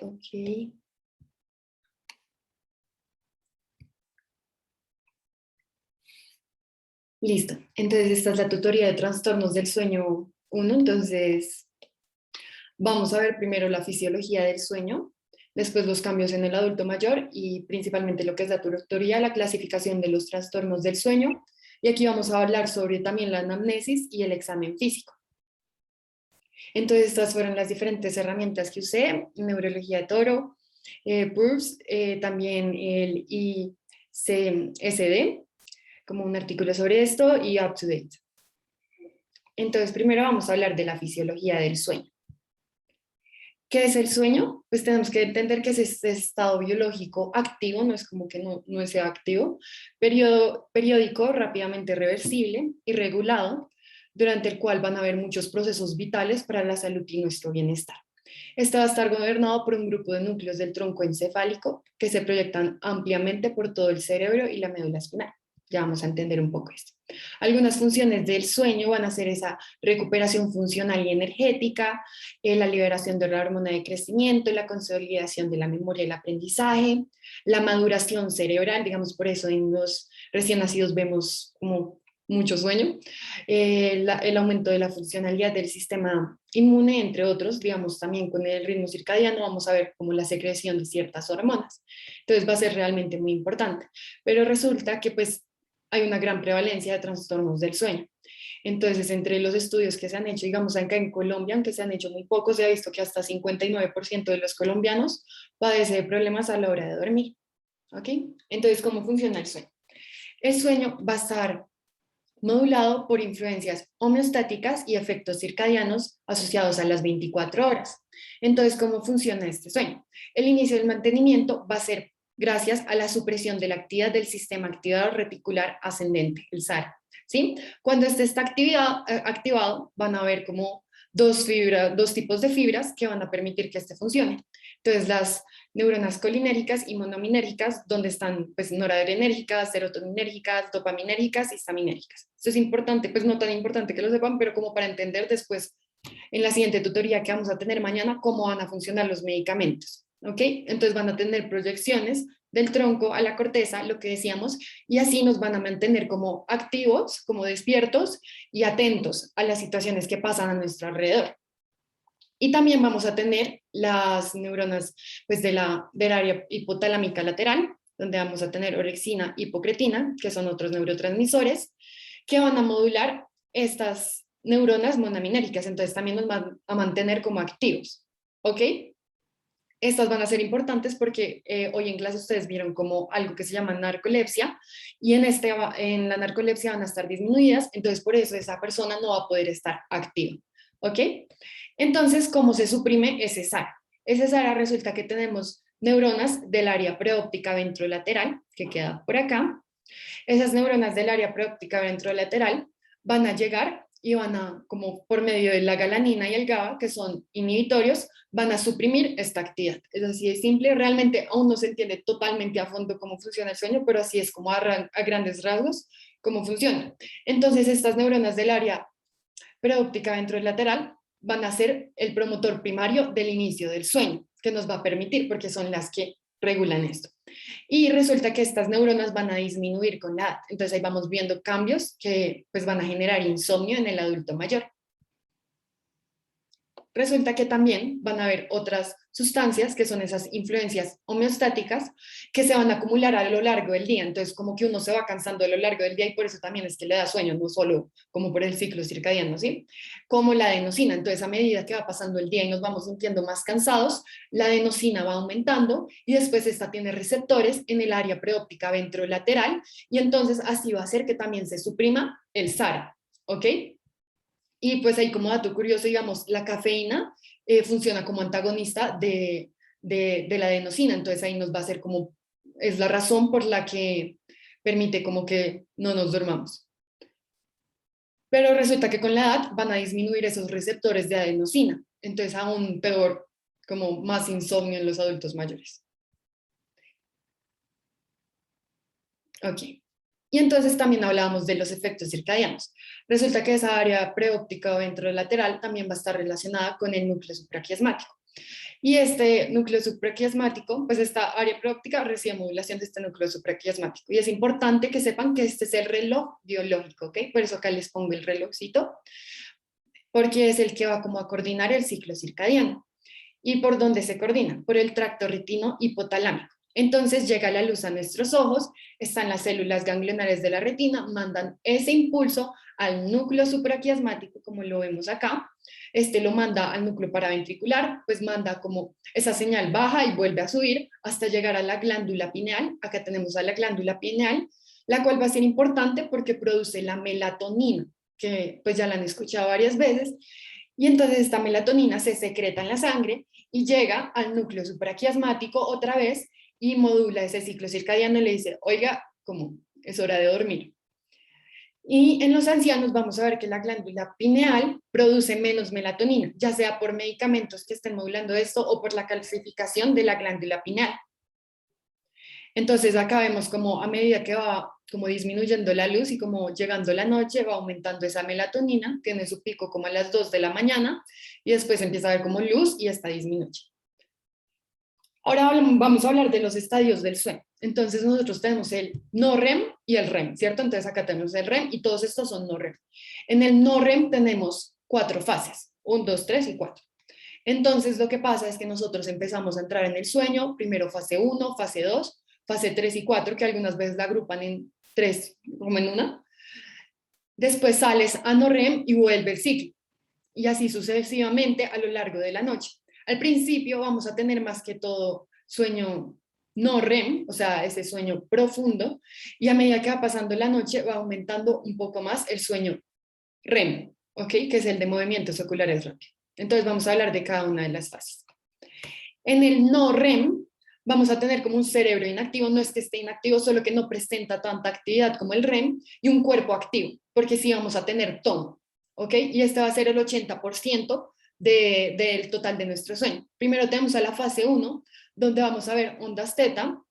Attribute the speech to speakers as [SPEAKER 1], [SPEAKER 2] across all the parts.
[SPEAKER 1] Ok. Listo. Entonces, esta es la tutoría de trastornos del sueño 1. Entonces, vamos a ver primero la fisiología del sueño, después los cambios en el adulto mayor y principalmente lo que es la tutoría, la clasificación de los trastornos del sueño. Y aquí vamos a hablar sobre también la anamnesis y el examen físico. Entonces, estas fueron las diferentes herramientas que usé: neurología de Toro, PURS, también el ICSD, como un artículo sobre esto, y UpToDate. Entonces, primero vamos a hablar de la fisiología del sueño. ¿Qué es el sueño? Pues tenemos que entender que es este estado biológico activo, no es como que no sea activo, periódico, rápidamente reversible y regulado, durante el cual van a haber muchos procesos vitales para la salud y nuestro bienestar. Este va a estar gobernado por un grupo de núcleos del tronco encefálico que se proyectan ampliamente por todo el cerebro y la médula espinal. Ya vamos a entender un poco esto. Algunas funciones del sueño van a ser esa recuperación funcional y energética, la liberación de la hormona de crecimiento, la consolidación de la memoria y el aprendizaje, la maduración cerebral, digamos, por eso en los recién nacidos vemos como mucho sueño, el aumento de la funcionalidad del sistema inmune, entre otros, digamos, también con el ritmo circadiano vamos a ver como la secreción de ciertas hormonas. Entonces va a ser realmente muy importante. Pero resulta que pues hay una gran prevalencia de trastornos del sueño. Entonces, entre los estudios que se han hecho, digamos, acá en Colombia, aunque se han hecho muy pocos, se ha visto que hasta 59% de los colombianos padece de problemas a la hora de dormir. ¿Ok? Entonces, ¿cómo funciona el sueño? El sueño va a estar modulado por influencias homeostáticas y efectos circadianos asociados a las 24 horas. Entonces, ¿cómo funciona este sueño? El inicio del mantenimiento va a ser gracias a la supresión de la actividad del sistema activador reticular ascendente, el SARA. ¿Sí? Cuando este está activado, van a haber como dos tipos de fibras que van a permitir que este funcione. Entonces, las neuronas colinérgicas y monominérgicas, donde están pues noradrenérgicas, serotoninérgicas, dopaminérgicas y histaminérgicas. Esto es importante, pues no tan importante que lo sepan, pero como para entender después en la siguiente tutoría que vamos a tener mañana cómo van a funcionar los medicamentos. ¿Ok? Entonces van a tener proyecciones del tronco a la corteza, lo que decíamos, y así nos van a mantener como activos, como despiertos y atentos a las situaciones que pasan a nuestro alrededor. Y también vamos a tener las neuronas pues, del área hipotalámica lateral, donde vamos a tener orexina y hipocretina, que son otros neurotransmisores, que van a modular estas neuronas monaminérgicas. Entonces también nos van a mantener como activos. ¿Ok? Estas van a ser importantes porque hoy en clase ustedes vieron como algo que se llama narcolepsia y en la narcolepsia van a estar disminuidas, entonces por eso esa persona no va a poder estar activa. ¿Ok? Entonces, ¿cómo se suprime ese SARA? Ese SARA resulta que tenemos neuronas del área preóptica ventrolateral, que queda por acá. Esas neuronas del área preóptica ventrolateral van a llegar y van a, como por medio de la galanina y el GABA, que son inhibitorios, van a suprimir esta actividad. Es así de simple, realmente aún no se entiende totalmente a fondo cómo funciona el sueño, pero así es como a grandes rasgos cómo funciona. Entonces, estas neuronas del área preóptica ventrolateral van a ser el promotor primario del inicio del sueño, que nos va a permitir, porque son las que regulan esto. Y resulta que estas neuronas van a disminuir con la edad. Entonces ahí vamos viendo cambios que pues van a generar insomnio en el adulto mayor. Resulta que también van a haber otras sustancias que son esas influencias homeostáticas que se van a acumular a lo largo del día. Entonces, como que uno se va cansando a lo largo del día y por eso también es que le da sueño, no solo como por el ciclo circadiano, ¿sí? Como la adenosina. Entonces, a medida que va pasando el día y nos vamos sintiendo más cansados, la adenosina va aumentando y después esta tiene receptores en el área preóptica ventrolateral y entonces así va a hacer que también se suprima el SARA, ¿ok? Y pues ahí como dato curioso, digamos, la cafeína funciona como antagonista de la adenosina, entonces ahí nos va a ser como, es la razón por la que permite como que no nos dormamos. Pero resulta que con la edad van a disminuir esos receptores de adenosina, entonces aún peor, como más insomnio en los adultos mayores. Ok. Y entonces también hablábamos de los efectos circadianos. Resulta que esa área preóptica o ventrolateral también va a estar relacionada con el núcleo supraquiasmático. Y este núcleo supraquiasmático, pues esta área preóptica recibe modulación de este núcleo supraquiasmático. Y es importante que sepan que este es el reloj biológico, ¿ok? Por eso acá les pongo el relojcito, porque es el que va como a coordinar el ciclo circadiano. ¿Y por dónde se coordina? Por el tracto retino hipotalámico. Entonces llega la luz a nuestros ojos, están las células ganglionares de la retina, mandan ese impulso al núcleo supraquiasmático, como lo vemos acá. Este lo manda al núcleo paraventricular, pues manda como esa señal baja y vuelve a subir hasta llegar a la glándula pineal. Acá tenemos a la glándula pineal, la cual va a ser importante porque produce la melatonina, que pues ya la han escuchado varias veces. Y entonces esta melatonina se secreta en la sangre y llega al núcleo supraquiasmático otra vez y modula ese ciclo circadiano y le dice, oiga, como es hora de dormir. Y en los ancianos vamos a ver que la glándula pineal produce menos melatonina, ya sea por medicamentos que estén modulando esto o por la calcificación de la glándula pineal. Entonces acá vemos como a medida que va como disminuyendo la luz y como llegando la noche va aumentando esa melatonina, tiene su pico como a las 2 de la mañana y después empieza a ver como luz y esta disminuye. Ahora vamos a hablar de los estadios del sueño. Entonces nosotros tenemos el no REM y el REM, ¿cierto? Entonces acá tenemos el REM y todos estos son no REM. En el no REM tenemos 4 fases, 1, 2, 3 y 4. Entonces lo que pasa es que nosotros empezamos a entrar en el sueño, primero fase 1, fase 2, fase 3 y 4, que algunas veces la agrupan en 3 como en una. Después sales a no REM y vuelve el ciclo. Y así sucesivamente a lo largo de la noche. Al principio vamos a tener más que todo sueño no REM, o sea, ese sueño profundo, y a medida que va pasando la noche va aumentando un poco más el sueño REM, ¿ok? Que es el de movimientos oculares rápidos. Entonces vamos a hablar de cada una de las fases. En el no REM vamos a tener como un cerebro inactivo, no es que esté inactivo, solo que no presenta tanta actividad como el REM, y un cuerpo activo, porque sí vamos a tener tono, ¿ok? Y este va a ser el 80% del total de nuestro sueño. Primero tenemos a la fase 1, donde vamos a ver ondas teta.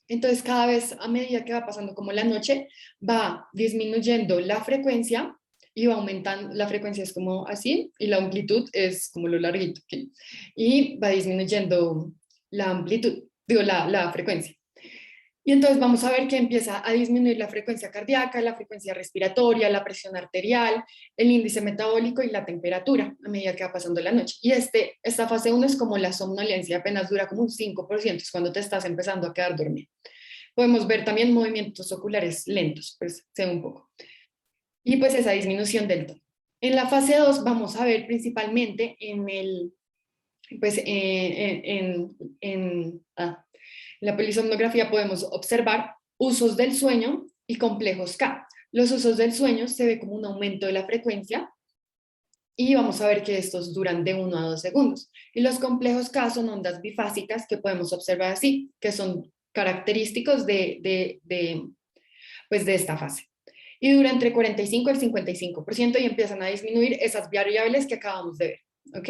[SPEAKER 1] Entonces cada vez a medida que va pasando como la noche, va disminuyendo la frecuencia y va aumentando, la frecuencia es como así y la amplitud es como lo larguito, ¿okay? Y va disminuyendo la amplitud, digo, la frecuencia. Y entonces vamos a ver que empieza a disminuir la frecuencia cardíaca, la frecuencia respiratoria, la presión arterial, el índice metabólico y la temperatura a medida que va pasando la noche. Y esta fase 1 es como la somnolencia, apenas dura como un 5%, es cuando te estás empezando a quedar dormido. Podemos ver también movimientos oculares lentos, pues se ve un poco. Y pues esa disminución del tono. En la fase 2 vamos a ver principalmente pues, la polisomnografía podemos observar usos del sueño y complejos K. Los usos del sueño se ve como un aumento de la frecuencia y vamos a ver que estos duran de 1 a 2 segundos. Y los complejos K son ondas bifásicas que podemos observar así, que son característicos pues de esta fase. Y dura entre 45 y el 55% y empiezan a disminuir esas variables que acabamos de ver. ¿Ok?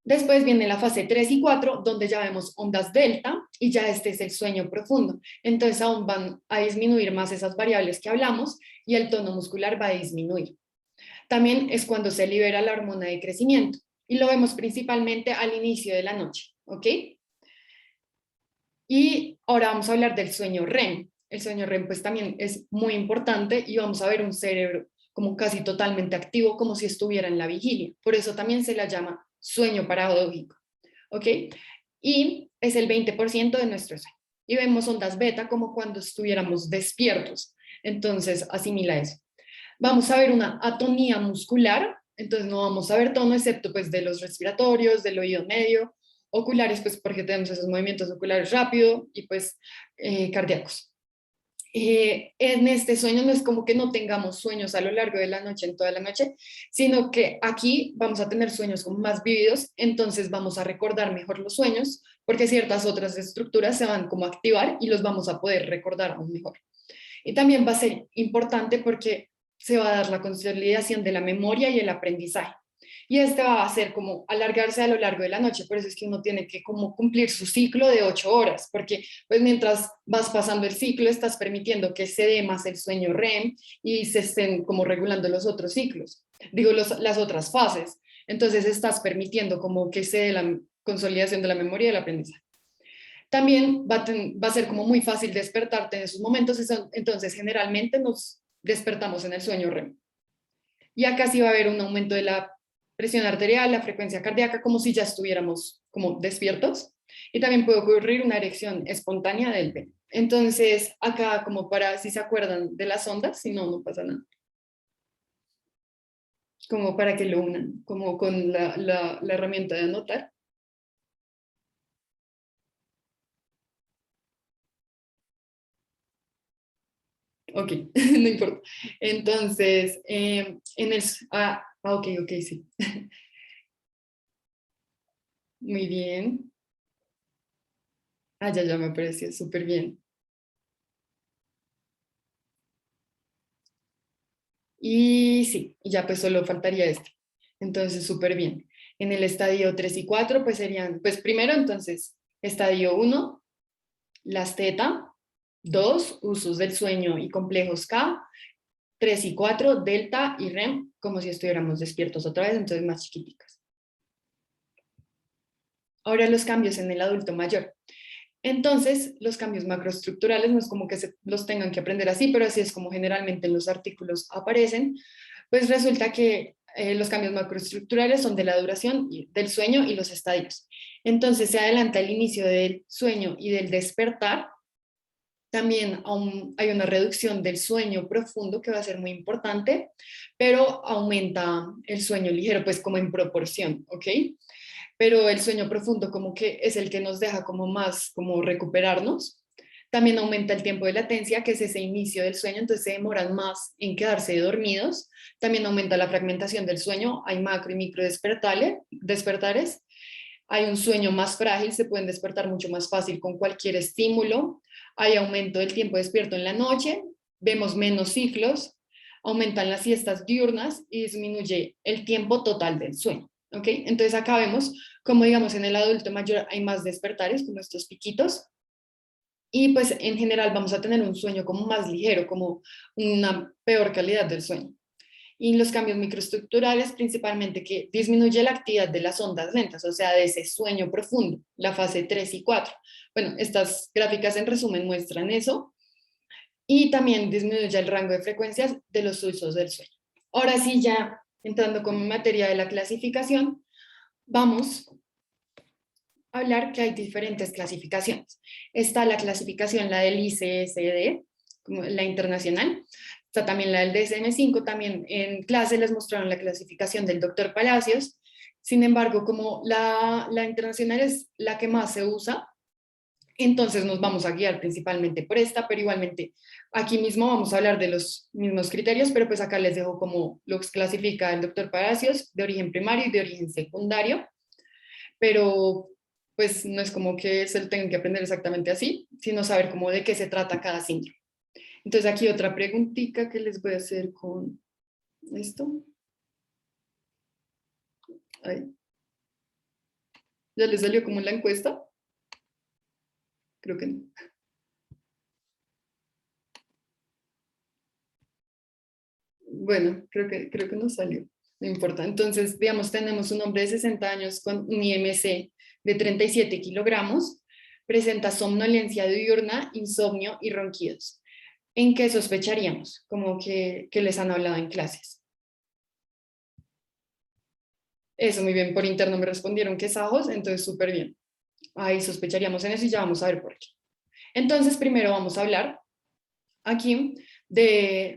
[SPEAKER 1] Después viene la fase 3 y 4, donde ya vemos ondas delta y ya este es el sueño profundo. Entonces aún van a disminuir más esas variables que hablamos y el tono muscular va a disminuir. También es cuando se libera la hormona de crecimiento y lo vemos principalmente al inicio de la noche. ¿Ok? Y ahora vamos a hablar del sueño REM. El sueño REM pues también es muy importante y vamos a ver un cerebro como casi totalmente activo, como si estuviera en la vigilia. Por eso también se la llama sueño paradójico, ¿ok? Y es el 20% de nuestro sueño. Y vemos ondas beta como cuando estuviéramos despiertos. Entonces, asimila eso. Vamos a ver una atonía muscular, entonces no vamos a ver tono, excepto pues de los respiratorios, del oído medio, oculares, pues porque tenemos esos movimientos oculares rápido y pues cardíacos. En este sueño no es como que no tengamos sueños a lo largo de la noche, en toda la noche, sino que aquí vamos a tener sueños como más vívidos, entonces vamos a recordar mejor los sueños, porque ciertas otras estructuras se van como a activar y los vamos a poder recordar aún mejor. Y también va a ser importante porque se va a dar la consolidación de la memoria y el aprendizaje. Y este va a ser como alargarse a lo largo de la noche, por eso es que uno tiene que como cumplir su ciclo de 8 horas, porque pues mientras vas pasando el ciclo estás permitiendo que se dé más el sueño REM y se estén como regulando los otros ciclos, digo las otras fases. Entonces estás permitiendo como que se dé la consolidación de la memoria y el aprendizaje. También va a ser como muy fácil despertarte en esos momentos, entonces generalmente nos despertamos en el sueño REM. Y acá sí va a haber un aumento de la presión arterial, la frecuencia cardíaca, como si ya estuviéramos como despiertos. Y también puede ocurrir una erección espontánea del pene. Entonces, acá como para, si se acuerdan de las ondas, si no, no pasa nada. Como para que lo unan, como con la herramienta de anotar. Ok, no importa. Entonces, en el... ok, ok, sí. Muy bien. Ya me pareció súper bien. Y sí, ya pues solo faltaría este. Entonces, súper bien. En el estadio 3 y 4 pues serían, pues primero entonces, estadio uno las teta, 2 usos del sueño y complejos K, 3 y 4 delta y REM, como si estuviéramos despiertos otra vez, entonces más chiquiticas. Ahora los cambios en el adulto mayor. Entonces, los cambios macroestructurales no es como que se los tengan que aprender así, pero así es como generalmente en los artículos aparecen. Pues resulta que los cambios macroestructurales son de la duración del sueño y los estadios. Entonces se adelanta el inicio del sueño y del despertar. También hay una reducción del sueño profundo que va a ser muy importante, pero aumenta el sueño ligero, pues como en proporción, ¿ok? Pero el sueño profundo como que es el que nos deja como más, como recuperarnos. También aumenta el tiempo de latencia, que es ese inicio del sueño, entonces se demoran más en quedarse dormidos. También aumenta la fragmentación del sueño, hay macro y micro despertares. Hay un sueño más frágil, se pueden despertar mucho más fácil con cualquier estímulo. Hay aumento del tiempo despierto en la noche, vemos menos ciclos, aumentan las siestas diurnas y disminuye el tiempo total del sueño. ¿Ok? Entonces acá vemos como digamos en el adulto mayor hay más despertares, como estos piquitos, y pues en general vamos a tener un sueño como más ligero, como una peor calidad del sueño. Y los cambios microestructurales, principalmente que disminuye la actividad de las ondas lentas, o sea, de ese sueño profundo, la fase 3 y 4. Bueno, estas gráficas en resumen muestran eso. Y también disminuye el rango de frecuencias de los usos del sueño. Ahora sí, ya entrando con materia de la clasificación, vamos hablar que hay diferentes clasificaciones. Está la clasificación, la del ICSD, como la internacional. Está también la del DSM-5. También en clase les mostraron la clasificación del doctor Palacios. Sin embargo, como la internacional es la que más se usa, entonces nos vamos a guiar principalmente por esta, pero igualmente aquí mismo vamos a hablar de los mismos criterios, pero pues acá les dejo como los clasifica el doctor Palacios, de origen primario y de origen secundario, pero pues no es como que se lo tengan que aprender exactamente así, sino saber cómo de qué se trata cada síndrome. Entonces aquí otra preguntita que les voy a hacer con esto. Ay, ¿ya les salió como en la encuesta? Creo que no. Bueno, creo que no salió. No importa. Entonces, digamos, tenemos un hombre de 60 años con un IMC de 37 kilogramos, presenta somnolencia diurna, insomnio y ronquidos. ¿En qué sospecharíamos? Como que les han hablado en clases. Eso, muy bien, por interno me respondieron que es ajos, entonces súper bien. Ahí sospecharíamos en eso y ya vamos a ver por qué. Entonces, primero vamos a hablar aquí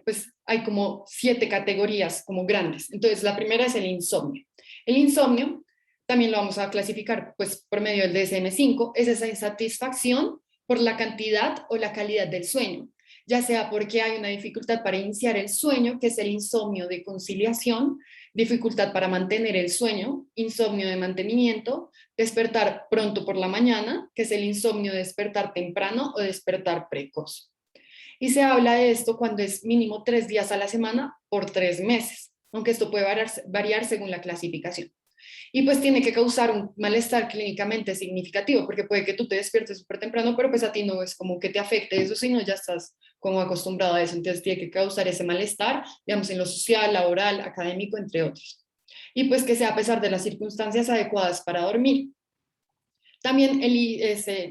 [SPEAKER 1] pues hay como 7 categorías como grandes. Entonces, la primera es el insomnio. El insomnio también lo vamos a clasificar pues por medio del DSM-5, es esa insatisfacción por la cantidad o la calidad del sueño, ya sea porque hay una dificultad para iniciar el sueño, que es el insomnio de conciliación, dificultad para mantener el sueño, insomnio de mantenimiento, despertar pronto por la mañana, que es el insomnio de despertar temprano o despertar precoz. Y se habla de esto cuando es mínimo 3 días a la semana por 3 meses, aunque esto puede variar según la clasificación. Y pues tiene que causar un malestar clínicamente significativo, porque puede que tú te despiertes súper temprano, pero pues a ti no es como que te afecte eso, sino ya estás como acostumbrado a eso. Entonces tiene que causar ese malestar, digamos, en lo social, laboral, académico, entre otros. y pues que sea a pesar de las circunstancias adecuadas para dormir. También el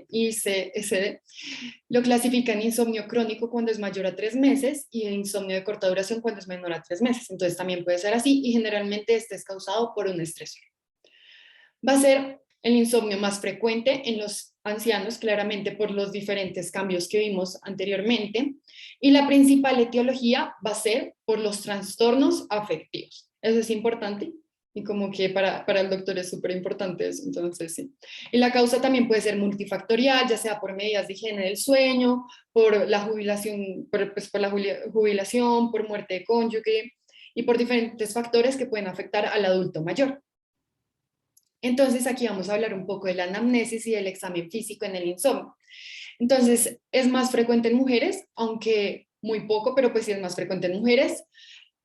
[SPEAKER 1] ICSD lo clasifica en insomnio crónico cuando es mayor a 3 meses y en insomnio de corta duración cuando es menor a 3 meses. Entonces también puede ser así y generalmente este es causado por un estresor. Va a ser el insomnio más frecuente en los ancianos, claramente por los diferentes cambios que vimos anteriormente. Y la principal etiología va a ser por los trastornos afectivos. Eso es importante y como que para el doctor es súper importante eso, entonces sí. Y la causa también puede ser multifactorial, ya sea por medidas de higiene del sueño, por la jubilación, por la jubilación, por muerte de cónyuge y por diferentes factores que pueden afectar al adulto mayor. Entonces aquí vamos a hablar un poco de la anamnesis y del examen físico en el insomnio. Entonces es más frecuente en mujeres, aunque muy poco, pero pues sí es más frecuente en mujeres.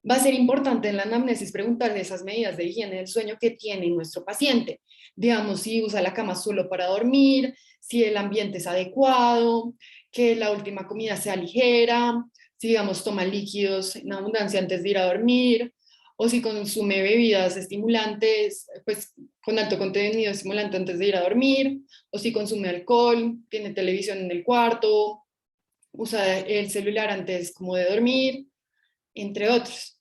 [SPEAKER 1] Va a ser importante en la anamnesis preguntarle esas medidas de higiene del sueño que tiene nuestro paciente. Digamos, si usa la cama solo para dormir, si el ambiente es adecuado, que la última comida sea ligera, si digamos toma líquidos en abundancia antes de ir a dormir, o si consume bebidas estimulantes, pues con alto contenido estimulante antes de ir a dormir, o si consume alcohol, tiene televisión en el cuarto, usa el celular antes como de dormir, entre otros.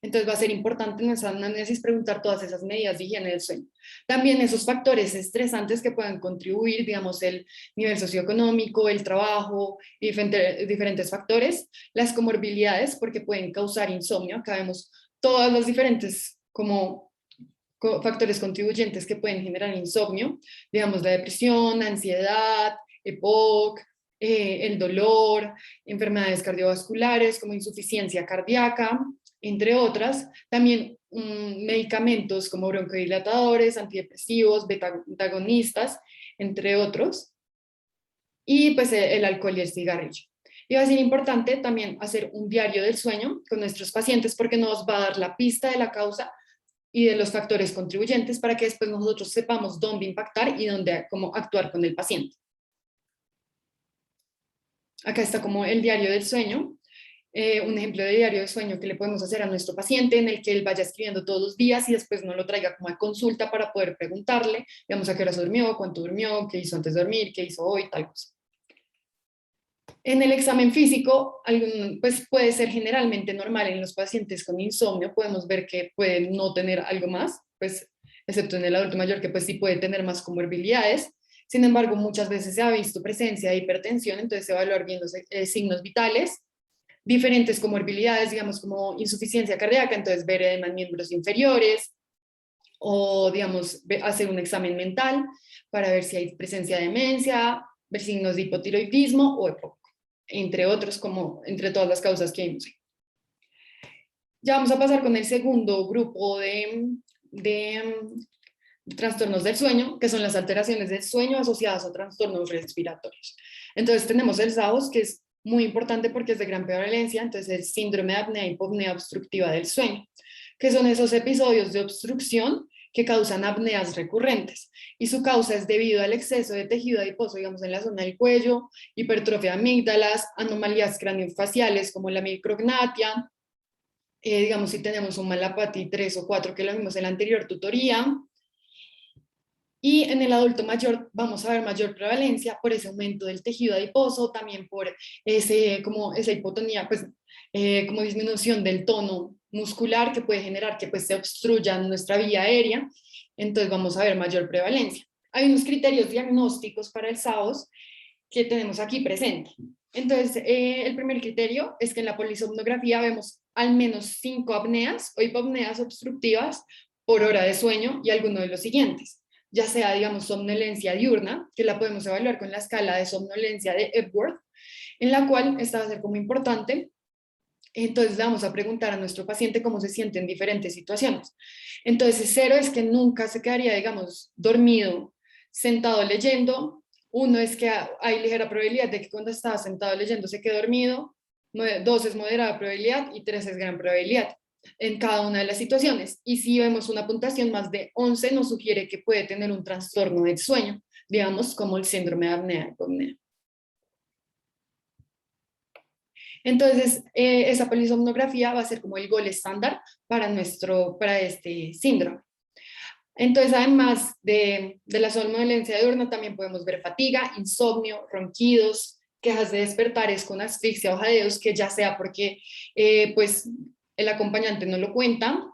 [SPEAKER 1] Entonces va a ser importante en nuestra análisis preguntar todas esas medidas de higiene del sueño. También esos factores estresantes que puedan contribuir, digamos, el nivel socioeconómico, el trabajo, diferentes factores, las comorbilidades, porque pueden causar insomnio. Acá vemos todos los diferentes como factores contribuyentes que pueden generar insomnio, digamos, la depresión, ansiedad, EPOC, el dolor, enfermedades cardiovasculares como insuficiencia cardíaca, entre otras. También medicamentos como broncodilatadores, antidepresivos, beta-agonistas, entre otros. Y pues el alcohol y el cigarrillo. Y va a ser importante también hacer un diario del sueño con nuestros pacientes porque nos va a dar la pista de la causa y de los factores contribuyentes para que después nosotros sepamos dónde impactar y dónde, cómo actuar con el paciente. Acá está como el diario del sueño, un ejemplo de diario de sueño que le podemos hacer a nuestro paciente en el que él vaya escribiendo todos los días y después no lo traiga como a consulta para poder preguntarle, digamos, a qué horas durmió, cuánto durmió, qué hizo antes de dormir, qué hizo hoy, tal cosa. En el examen físico, pues puede ser generalmente normal en los pacientes con insomnio, podemos ver que pueden no tener algo más, pues excepto en el adulto mayor que pues sí puede tener más comorbilidades. Sin embargo, muchas veces se ha visto presencia de hipertensión, entonces evaluar bien los signos vitales, diferentes comorbilidades, digamos como insuficiencia cardíaca, entonces ver edemas en miembros inferiores o digamos hacer un examen mental para ver si hay presencia de demencia, ver signos de hipotiroidismo o EPOC, entre otros, como entre todas las causas que vimos. Ya vamos a pasar con el segundo grupo de trastornos del sueño, que son las alteraciones del sueño asociadas a trastornos respiratorios. Entonces tenemos el SAOS, que es muy importante porque es de gran prevalencia, entonces el síndrome de apnea y hipopnea obstructiva del sueño, que son esos episodios de obstrucción que causan apneas recurrentes y su causa es debido al exceso de tejido adiposo, digamos, en la zona del cuello, hipertrofia de amígdalas, anomalías craniofaciales como la micrognatia, digamos, si tenemos un Malapati 3 o 4 que lo vimos en la anterior tutoría. Y en el adulto mayor vamos a ver mayor prevalencia por ese aumento del tejido adiposo, también por como esa hipotonía, pues como disminución del tono muscular que puede generar que pues se obstruya nuestra vía aérea, entonces vamos a ver mayor prevalencia. Hay unos criterios diagnósticos para el SAOS que tenemos aquí presente. Entonces, el primer criterio es que en la polisomnografía vemos al menos 5 apneas o hipopneas obstructivas por hora de sueño y alguno de los siguientes, ya sea, digamos, somnolencia diurna, que la podemos evaluar con la escala de somnolencia de Epworth, en la cual esta va a ser como importante. Entonces le vamos a preguntar a nuestro paciente cómo se siente en diferentes situaciones. Entonces, 0 es que nunca se quedaría, digamos, dormido sentado leyendo. 1 es que hay ligera probabilidad de que cuando está sentado leyendo se quede dormido. 2 es moderada probabilidad y 3 es gran probabilidad en cada una de las situaciones. Y si vemos una puntuación más de 11, nos sugiere que puede tener un trastorno del sueño, digamos, como el síndrome de apnea-hipopnea. Entonces, esa polisomnografía va a ser como el gol estándar para este síndrome. Entonces, además de la somnolencia diurna, también podemos ver fatiga, insomnio, ronquidos, quejas de despertares con asfixia o jadeos, que ya sea porque pues, el acompañante no lo cuenta,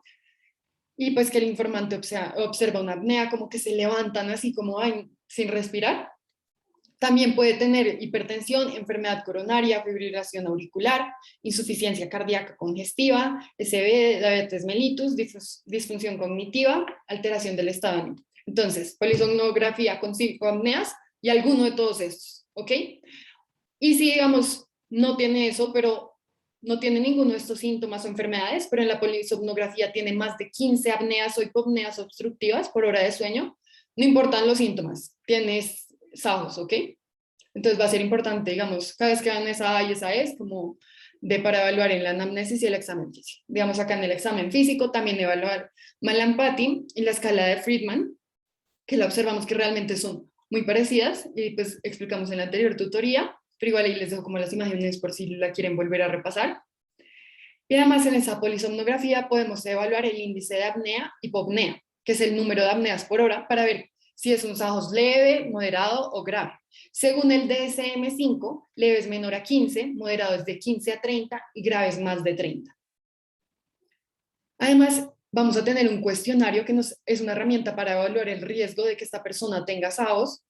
[SPEAKER 1] y pues que el informante observa una apnea, como que se levantan así como ay, sin respirar. También puede tener hipertensión, enfermedad coronaria, fibrilación auricular, insuficiencia cardíaca congestiva, SB, diabetes mellitus, disfunción cognitiva, alteración del estado de ánimo. Entonces, polisomnografía con apneas y alguno de todos estos, ¿ok? Y si, digamos, no tiene eso, pero no tiene ninguno de estos síntomas o enfermedades, pero en la polisomnografía tiene más de 15 apneas o hipopneas obstructivas por hora de sueño, no importan los síntomas, tienes SAOS, ¿ok? Entonces va a ser importante, digamos, cada vez que dan esa A y esa E es como para evaluar en la anamnesis y el examen físico. Digamos, acá en el examen físico también evaluar Mallampati y la escala de Friedman, que la observamos que realmente son muy parecidas y pues explicamos en la anterior tutoría, pero igual ahí les dejo como las imágenes por si la quieren volver a repasar. Y además en esa polisomnografía podemos evaluar el índice de apnea y hipopnea, que es el número de apneas por hora, para ver si es un SAOS leve, moderado o grave. Según el DSM-5, leve es menor a 15, moderado es de 15 a 30 y grave es más de 30. Además, vamos a tener un cuestionario que es una herramienta para evaluar el riesgo de que esta persona tenga SAOS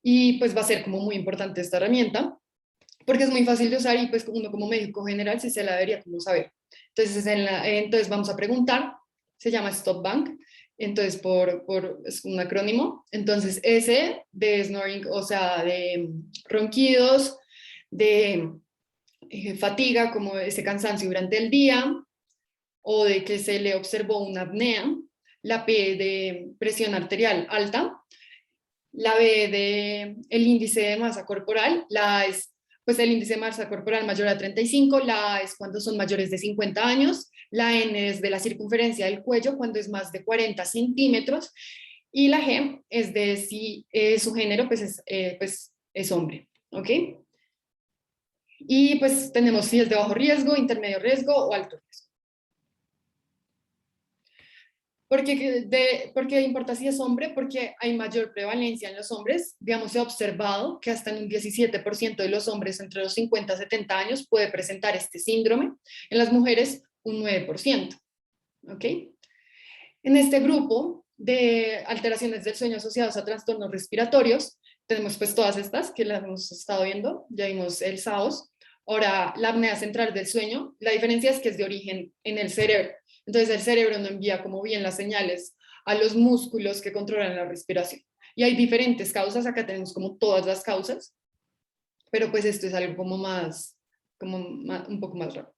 [SPEAKER 1] y pues va a ser como muy importante esta herramienta porque es muy fácil de usar y pues uno como médico general sí se la debería como saber. Entonces, entonces vamos a preguntar, se llama Stop Bank, entonces es un acrónimo, entonces S de snoring, o sea, de ronquidos, de fatiga, como ese cansancio durante el día, o de que se le observó una apnea, la P de presión arterial alta, la B de el índice de masa corporal, la A es pues el índice de masa corporal mayor a 35, la A es cuando son mayores de 50 años, la N es de la circunferencia del cuello cuando es más de 40 centímetros y la G es de si su género pues es hombre, ¿ok? Y pues tenemos si es de bajo riesgo, intermedio riesgo o alto riesgo. ¿Por qué importa si es hombre? Porque hay mayor prevalencia en los hombres. Digamos, se ha observado que hasta en un 17% de los hombres entre los 50 y 70 años puede presentar este síndrome. En las mujeres, un 9%. ¿Ok? En este grupo de alteraciones del sueño asociados a trastornos respiratorios, tenemos pues todas estas que las hemos estado viendo. Ya vimos el SAOS. Ahora, la apnea central del sueño, la diferencia es que es de origen en el cerebro. Entonces, el cerebro no envía como bien las señales a los músculos que controlan la respiración. Y hay diferentes causas, acá tenemos como todas las causas, pero pues esto es algo un poco más raro.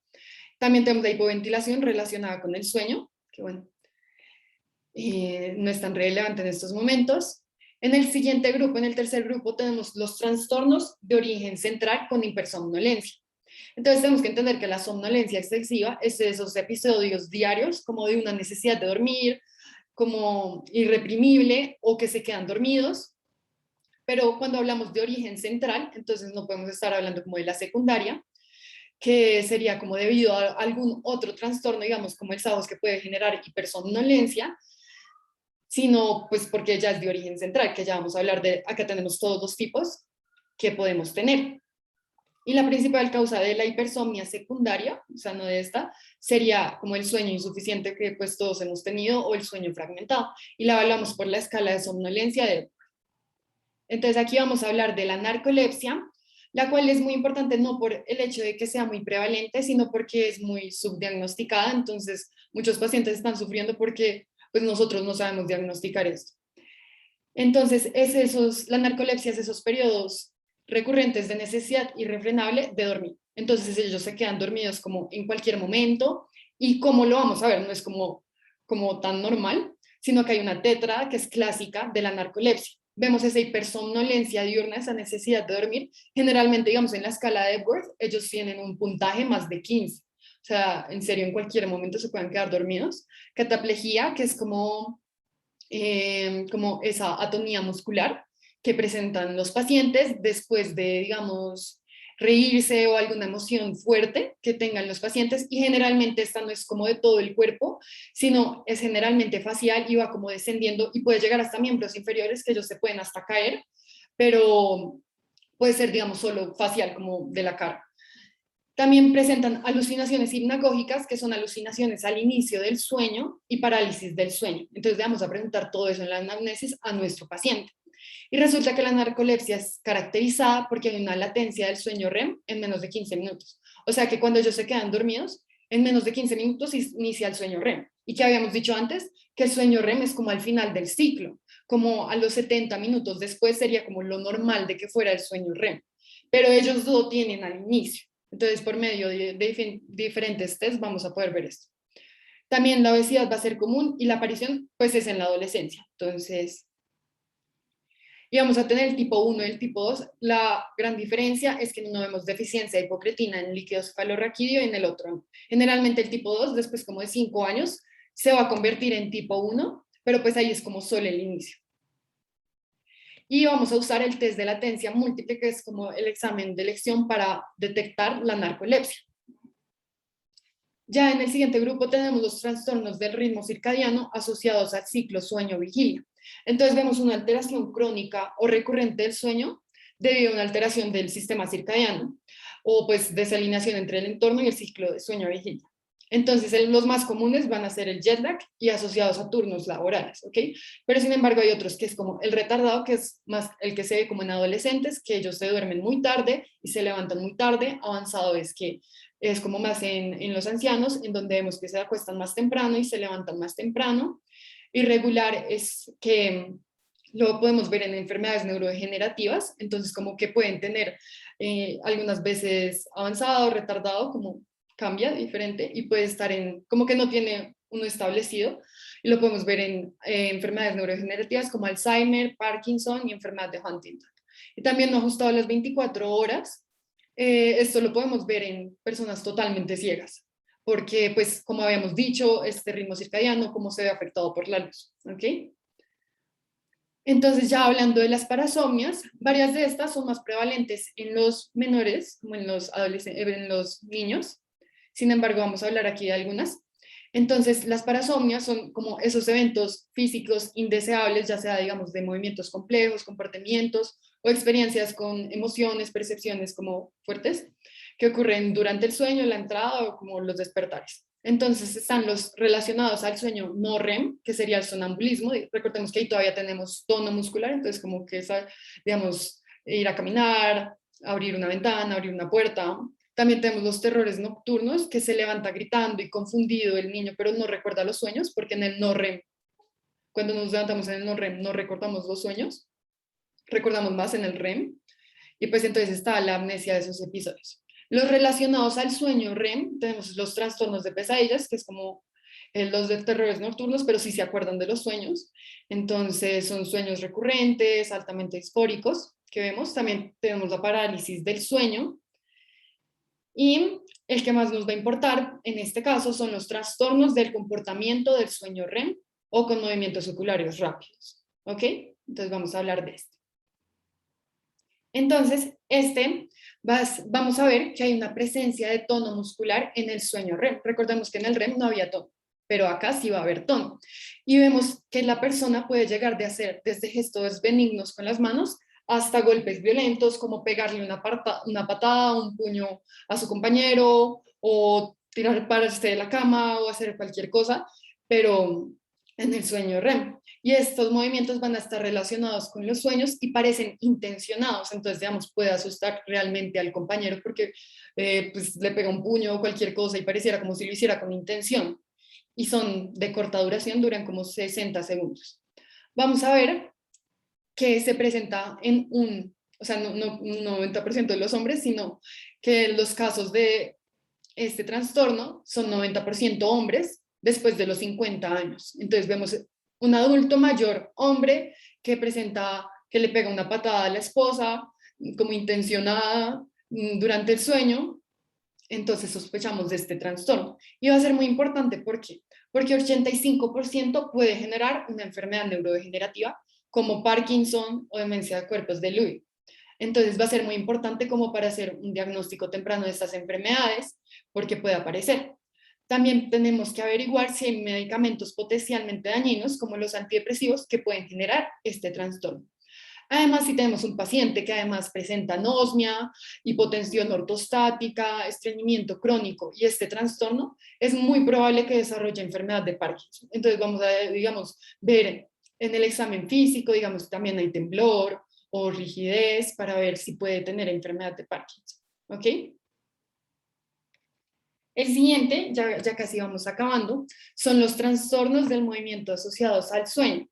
[SPEAKER 1] También tenemos la hipoventilación relacionada con el sueño, que bueno, no es tan relevante en estos momentos. En el siguiente grupo, en el tercer grupo, tenemos los trastornos de origen central con hipersomnolencia. Entonces tenemos que entender que la somnolencia excesiva es de esos episodios diarios como de una necesidad de dormir, como irreprimible o que se quedan dormidos. Pero cuando hablamos de origen central, entonces no podemos estar hablando como de la secundaria, que sería como debido a algún otro trastorno, digamos como el SAOS que puede generar hipersomnolencia, sino pues porque ya es de origen central, que ya vamos a hablar de, acá tenemos todos los tipos que podemos tener. Y la principal causa de la hipersomnia secundaria, o sea, no de esta, sería como el sueño insuficiente que pues todos hemos tenido o el sueño fragmentado. Y la evaluamos por la escala de somnolencia de... Entonces aquí vamos a hablar de la narcolepsia, la cual es muy importante no por el hecho de que sea muy prevalente, sino porque es muy subdiagnosticada. Entonces muchos pacientes están sufriendo porque pues nosotros no sabemos diagnosticar esto. Entonces, la narcolepsia es esos periodos recurrentes de necesidad irrefrenable de dormir. Entonces, ellos se quedan dormidos como en cualquier momento. ¿Y cómo lo vamos a ver? No es como tan normal, sino que hay una tetra que es clásica de la narcolepsia. Vemos esa hipersomnolencia diurna, esa necesidad de dormir. Generalmente, digamos, en la escala de Epworth, ellos tienen un puntaje más de 15. O sea, en serio, en cualquier momento se pueden quedar dormidos. Cataplejía, que es como esa atonía muscular que presentan los pacientes después de, digamos, reírse o alguna emoción fuerte que tengan los pacientes, y generalmente esta no es como de todo el cuerpo, sino es generalmente facial y va como descendiendo y puede llegar hasta miembros inferiores que ellos se pueden hasta caer, pero puede ser, digamos, solo facial, como de la cara. También presentan alucinaciones hipnagógicas, que son alucinaciones al inicio del sueño, y parálisis del sueño. Entonces le vamos a preguntar todo eso en la anamnesis a nuestro paciente. Y resulta que la narcolepsia es caracterizada porque hay una latencia del sueño REM en menos de 15 minutos. O sea que cuando ellos se quedan dormidos, en menos de 15 minutos inicia el sueño REM. Y que habíamos dicho antes que el sueño REM es como al final del ciclo, como a los 70 minutos después sería como lo normal de que fuera el sueño REM. Pero ellos lo tienen al inicio. Entonces, por medio de diferentes tests vamos a poder ver esto. También la obesidad va a ser común y la aparición pues es en la adolescencia. Entonces, y vamos a tener el tipo 1 y el tipo 2. La gran diferencia es que en uno vemos deficiencia de hipocretina en el líquido cefalorraquídeo y en el otro no. Generalmente el tipo 2, después como de 5 años, se va a convertir en tipo 1, pero pues ahí es como solo el inicio. Y vamos a usar el test de latencia múltiple, que es como el examen de elección para detectar la narcolepsia. Ya en el siguiente grupo tenemos los trastornos del ritmo circadiano asociados al ciclo sueño-vigilia. Entonces vemos una alteración crónica o recurrente del sueño debido a una alteración del sistema circadiano o pues desalineación entre el entorno y el ciclo de sueño-vigilia. Entonces los más comunes van a ser el jet lag y asociados a turnos laborales, ¿ok? Pero sin embargo hay otros que es como el retardado, que es más el que se ve como en adolescentes, que ellos se duermen muy tarde y se levantan muy tarde. Avanzado es que es como más en los ancianos, en donde vemos que se acuestan más temprano y se levantan más temprano. Irregular es que lo podemos ver en enfermedades neurodegenerativas, entonces como que pueden tener algunas veces avanzado, retardado, como cambia diferente, y puede estar en, como que no tiene uno establecido, y lo podemos ver en enfermedades neurodegenerativas como Alzheimer, Parkinson y enfermedad de Huntington. Y también no ajustado a las 24 horas, esto lo podemos ver en personas totalmente ciegas, porque pues como habíamos dicho, este ritmo circadiano, cómo se ve afectado por la luz, ¿ok? Entonces ya hablando de las parasomnias, varias de estas son más prevalentes en los menores, como en los adolescentes, en los niños. Sin embargo, vamos a hablar aquí de algunas. Entonces, las parasomnias son como esos eventos físicos indeseables, ya sea, digamos, de movimientos complejos, comportamientos o experiencias con emociones, percepciones como fuertes, que ocurren durante el sueño, la entrada o como los despertares. Entonces están los relacionados al sueño no REM, que sería el sonambulismo. Recordemos que ahí todavía tenemos tono muscular, entonces como que, digamos, ir a caminar, abrir una ventana, abrir una puerta. También tenemos los terrores nocturnos, que se levanta gritando y confundido el niño, pero no recuerda los sueños, porque en el no REM, cuando nos levantamos en el no REM, no recordamos los sueños, recordamos más en el REM, y pues entonces está la amnesia de esos episodios. Los relacionados al sueño REM, tenemos los trastornos de pesadillas, que es como los de terrores nocturnos, pero sí se acuerdan de los sueños. Entonces son sueños recurrentes, altamente disfóricos, que vemos. También tenemos la parálisis del sueño. Y el que más nos va a importar en este caso son los trastornos del comportamiento del sueño REM o con movimientos oculares rápidos. ¿Ok? Entonces vamos a hablar de esto. Entonces, vamos a ver que hay una presencia de tono muscular en el sueño REM. Recordemos que en el REM no había tono, pero acá sí va a haber tono. Y vemos que la persona puede llegar de hacer desde gestos benignos con las manos hasta golpes violentos, como pegarle una patada, un puño a su compañero, o pararse de la cama, o hacer cualquier cosa, pero en el sueño REM. Y estos movimientos van a estar relacionados con los sueños y parecen intencionados, entonces, digamos, puede asustar realmente al compañero porque pues, le pega un puño o cualquier cosa y pareciera como si lo hiciera con intención. Y son de corta duración, duran como 60 segundos. Vamos a ver que se presenta en o sea, no un 90% de los hombres, sino que los casos de este trastorno son 90% hombres después de los 50 años. Entonces vemos un adulto mayor, hombre, que presenta, que le pega una patada a la esposa, como intencionada durante el sueño, entonces sospechamos de este trastorno. Y va a ser muy importante, ¿por qué? Porque 85% puede generar una enfermedad neurodegenerativa como Parkinson o demencia de cuerpos de Lewy. Entonces va a ser muy importante como para hacer un diagnóstico temprano de estas enfermedades, porque puede aparecer. También tenemos que averiguar si hay medicamentos potencialmente dañinos, como los antidepresivos, que pueden generar este trastorno. Además, si tenemos un paciente que además presenta anosmia, hipotensión ortostática, estreñimiento crónico y este trastorno, es muy probable que desarrolle enfermedad de Parkinson. Entonces vamos a, digamos, ver en el examen físico, digamos, también hay temblor o rigidez para ver si puede tener enfermedad de Parkinson. ¿Ok? El siguiente, ya casi vamos acabando, son los trastornos del movimiento asociados al sueño.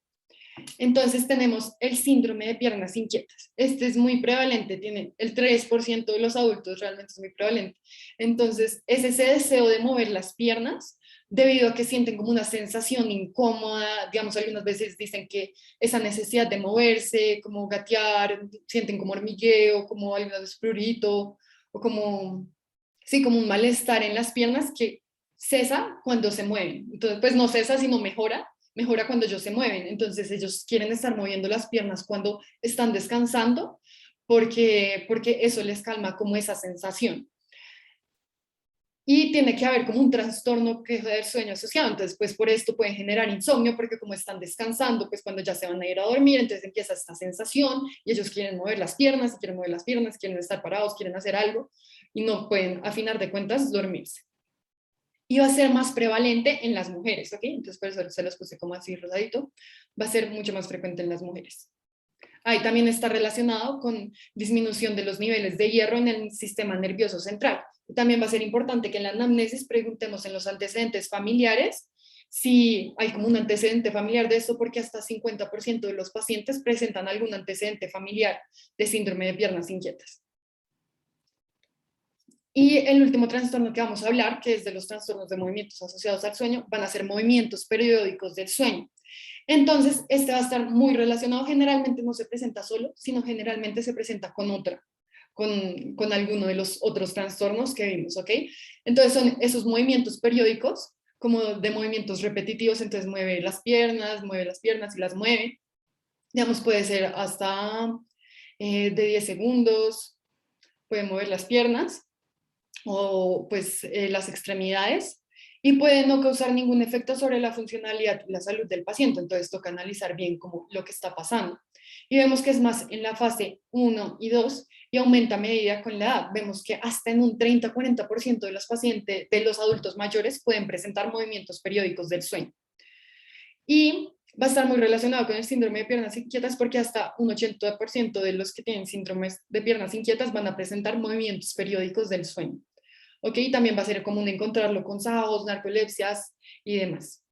[SPEAKER 1] Entonces tenemos el síndrome de piernas inquietas. Este es muy prevalente, tiene el 3% de los adultos, realmente es muy prevalente. Entonces es ese deseo de mover las piernas debido a que sienten como una sensación incómoda, digamos, algunas veces dicen que esa necesidad de moverse, como gatear, sienten como hormigueo, como alguna vez prurito, o como, sí, como un malestar en las piernas que cesa cuando se mueven. Entonces, pues no cesa, sino mejora cuando ellos se mueven. Entonces ellos quieren estar moviendo las piernas cuando están descansando porque eso les calma como esa sensación. Y tiene que haber como un trastorno que es del sueño asociado. Entonces, pues por esto pueden generar insomnio porque como están descansando, pues cuando ya se van a ir a dormir, entonces empieza esta sensación y ellos quieren mover las piernas, quieren mover las piernas, quieren estar parados, quieren hacer algo y no pueden, a final de cuentas, dormirse. Y va a ser más prevalente en las mujeres, ¿ok? Entonces por eso se los puse como así rosadito. Va a ser mucho más frecuente en las mujeres. Ahí también está relacionado con disminución de los niveles de hierro en el sistema nervioso central. También va a ser importante que en la anamnesis preguntemos en los antecedentes familiares si hay como un antecedente familiar de esto, porque hasta 50% de los pacientes presentan algún antecedente familiar de síndrome de piernas inquietas. Y el último trastorno que vamos a hablar, que es de los trastornos de movimientos asociados al sueño, van a ser movimientos periódicos del sueño. Entonces, este va a estar muy relacionado, generalmente no se presenta solo, sino generalmente se presenta con otra, con alguno de los otros trastornos que vimos, ¿ok? Entonces son esos movimientos periódicos, como de movimientos repetitivos, entonces mueve las piernas y las mueve, digamos, puede ser hasta de 10 segundos, puede mover las piernas o pues las extremidades y puede no causar ningún efecto sobre la funcionalidad y la salud del paciente. Entonces toca analizar bien como lo que está pasando. Y vemos que es más en la fase 1 y 2 y aumenta a medida con la edad. Vemos que hasta en un 30-40% de los pacientes, de los adultos mayores, pueden presentar movimientos periódicos del sueño. Y va a estar muy relacionado con el síndrome de piernas inquietas porque hasta un 80% de los que tienen síndromes de piernas inquietas van a presentar movimientos periódicos del sueño. ¿Ok? También va a ser común encontrarlo con SAOS, narcolepsias y demás.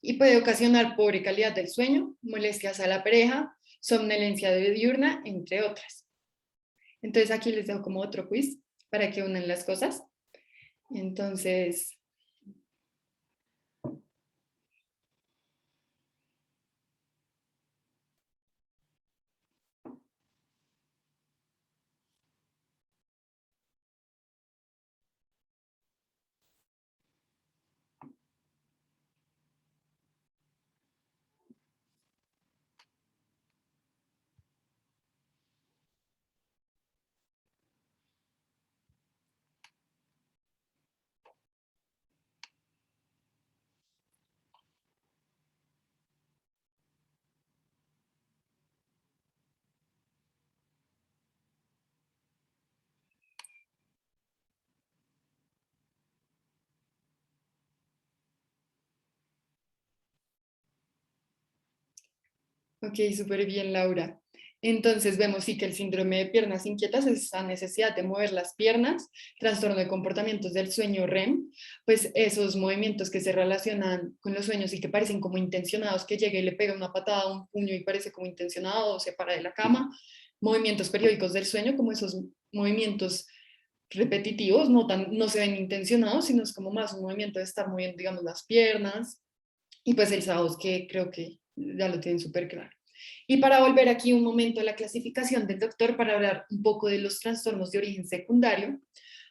[SPEAKER 1] Y puede ocasionar pobre calidad del sueño, molestias a la pareja, somnolencia diurna, entre otras. Entonces aquí les dejo como otro quiz para que unan las cosas. Entonces, ok, súper bien, Laura. Entonces vemos sí que el síndrome de piernas inquietas es esa necesidad de mover las piernas, trastorno de comportamientos del sueño REM, pues esos movimientos que se relacionan con los sueños y que parecen como intencionados, que llega y le pega una patada a un puño y parece como intencionado o se para de la cama, movimientos periódicos del sueño, como esos movimientos repetitivos, no se ven intencionados, sino es como más un movimiento de estar moviendo, digamos, las piernas, y pues el SAOS que creo que ya lo tienen súper claro. Y para volver aquí un momento a la clasificación del doctor, para hablar un poco de los trastornos de origen secundario,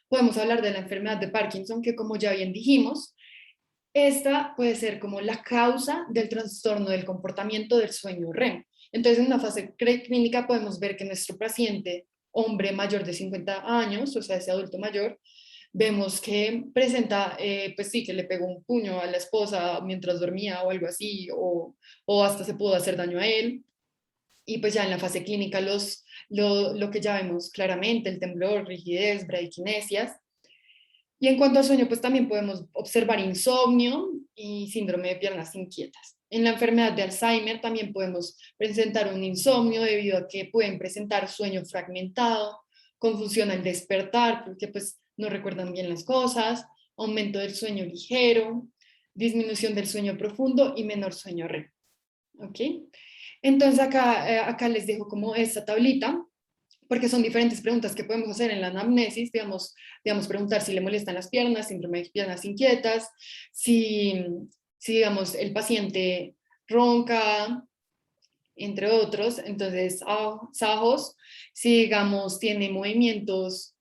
[SPEAKER 1] podemos hablar de la enfermedad de Parkinson, que como ya bien dijimos, esta puede ser como la causa del trastorno del comportamiento del sueño REM. Entonces, en una fase clínica podemos ver que nuestro paciente hombre mayor de 50 años, o sea, ese adulto mayor, vemos que presenta, pues sí, que le pegó un puño a la esposa mientras dormía o algo así, o hasta se pudo hacer daño a él. Y pues ya en la fase clínica lo que ya vemos claramente, el temblor, rigidez, bradykinesias. Y en cuanto al sueño, pues también podemos observar insomnio y síndrome de piernas inquietas. En la enfermedad de Alzheimer también podemos presentar un insomnio debido a que pueden presentar sueño fragmentado, confusión al despertar, porque pues no recuerdan bien las cosas, aumento del sueño ligero, disminución del sueño profundo y menor sueño REM. ¿Ok? Entonces acá les dejo como esta tablita porque son diferentes preguntas que podemos hacer en la anamnesis, digamos preguntar si le molestan las piernas, síndrome de piernas inquietas, si, si digamos el paciente ronca, entre otros, entonces Sajos, si digamos tiene movimientos,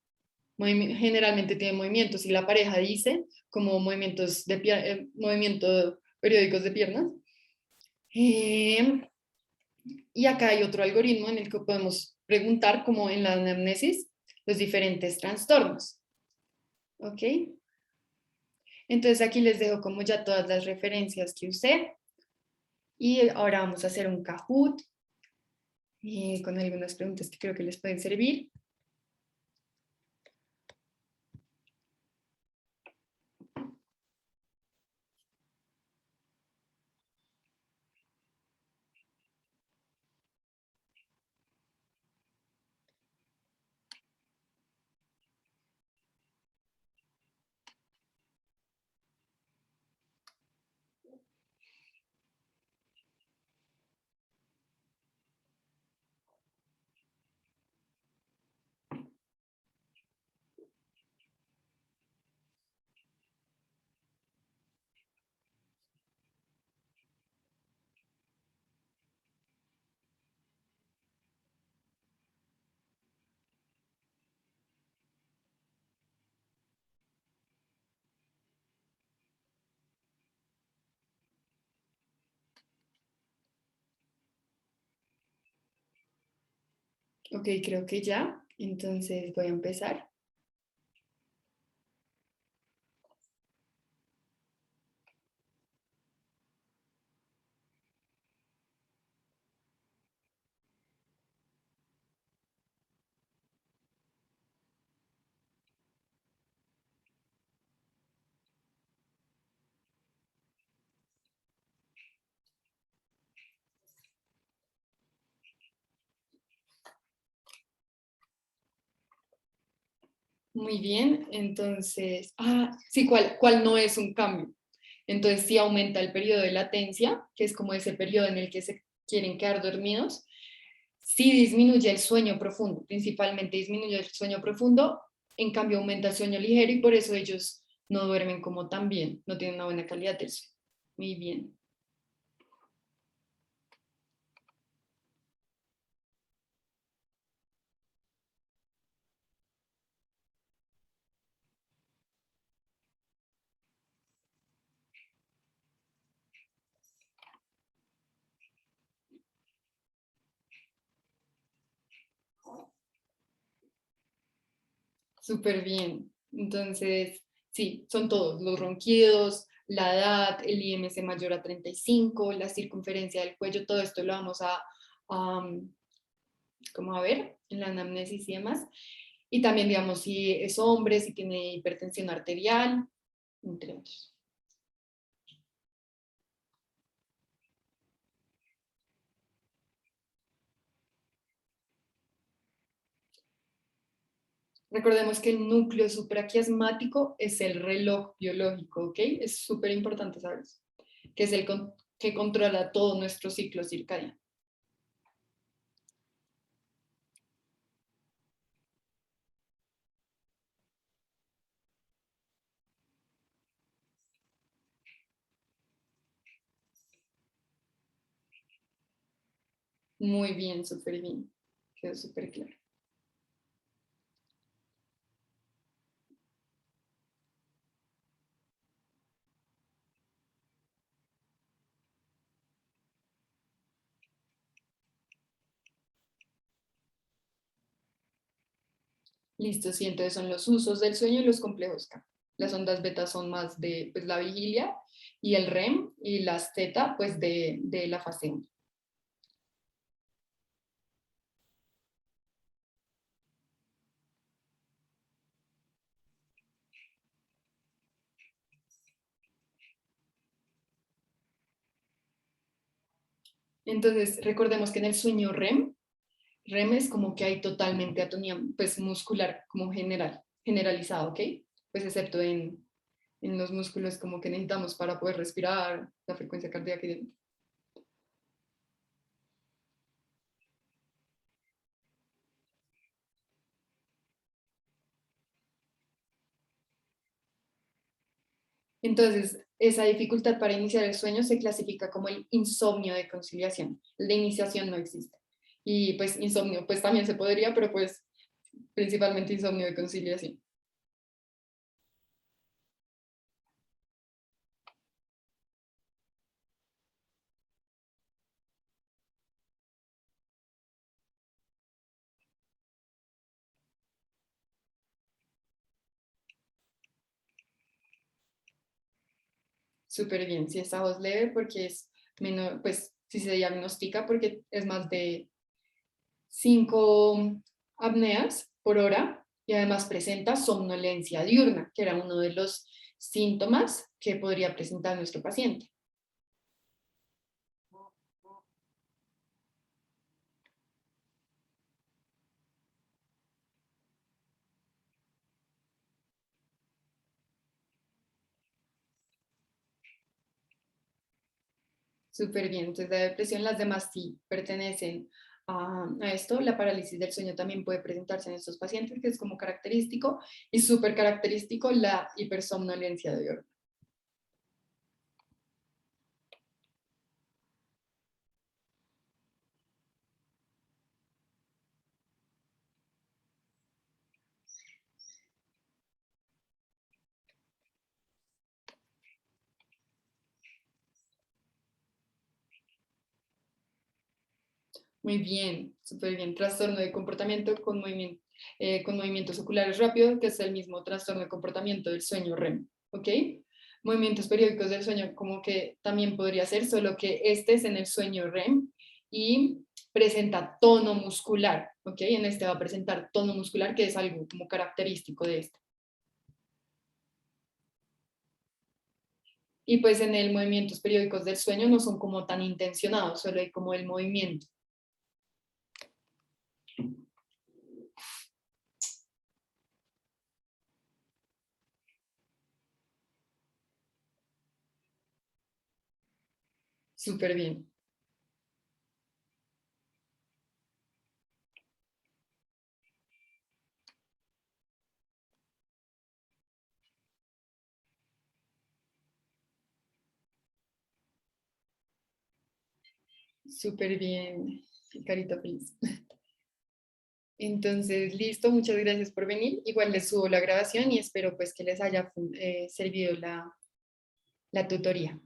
[SPEAKER 1] generalmente tiene movimientos y la pareja dice como movimientos movimiento periódicos de piernas. Eh, y acá hay otro algoritmo en el que podemos preguntar, como en la anamnesis, los diferentes trastornos. ¿Ok? Entonces aquí les dejo como ya todas las referencias que usé. Y ahora vamos a hacer un Kahoot con algunas preguntas que creo que les pueden servir. Ok, creo que ya. Entonces voy a empezar. Muy bien, entonces, sí, ¿cuál no es un cambio? Entonces, sí aumenta el periodo de latencia, que es como ese periodo en el que se quieren quedar dormidos. Sí disminuye el sueño profundo, principalmente disminuye el sueño profundo, en cambio aumenta el sueño ligero y por eso ellos no duermen como tan bien, no tienen una buena calidad del sueño. Muy bien. Súper bien. Entonces, sí, son todos, los ronquidos, la edad, el IMC mayor a 35, la circunferencia del cuello, todo esto lo vamos a, como a ver en la anamnesis y demás. Y también, digamos, si es hombre, si tiene hipertensión arterial, entre otros. Recordemos que el núcleo supraquiasmático es el reloj biológico, ¿ok? Es súper importante saber eso, que es que controla todo nuestro ciclo circadiano. Muy bien, súper bien. Quedó súper claro. Listo, sí, entonces son los usos del sueño y los complejos K. Las ondas beta son más de pues, la vigilia y el REM, y las teta pues de la fase 1. Entonces, recordemos que en el sueño REM es como que hay totalmente atonía pues, muscular, como generalizado, ¿ok? Pues excepto en los músculos como que necesitamos para poder respirar, la frecuencia cardíaca y demás. Entonces, esa dificultad para iniciar el sueño se clasifica como el insomnio de conciliación. El de iniciación no existe. Y pues insomnio, pues también se podría, pero pues principalmente insomnio de conciliación. Súper bien, si esta voz leve porque es menor, pues si se diagnostica porque es más de 5 apneas por hora y además presenta somnolencia diurna, que era uno de los síntomas que podría presentar nuestro paciente. Súper bien, entonces la depresión, las demás sí pertenecen a esto. La parálisis del sueño también puede presentarse en estos pacientes, que es como característico, y súper característico la hipersomnolencia diurna. Muy bien, súper bien. Trastorno de comportamiento con movimientos oculares rápidos, que es el mismo trastorno de comportamiento del sueño REM, ¿ok? Movimientos periódicos del sueño, como que también podría ser, solo que este es en el sueño REM y presenta tono muscular, ¿ok? En este va a presentar tono muscular, que es algo como característico de este. Y pues en el movimientos periódicos del sueño no son como tan intencionados, solo hay como el movimiento. Súper bien. Súper bien, carita feliz. Entonces, listo, muchas gracias por venir. Igual les subo la grabación y espero pues que les haya servido la tutoría.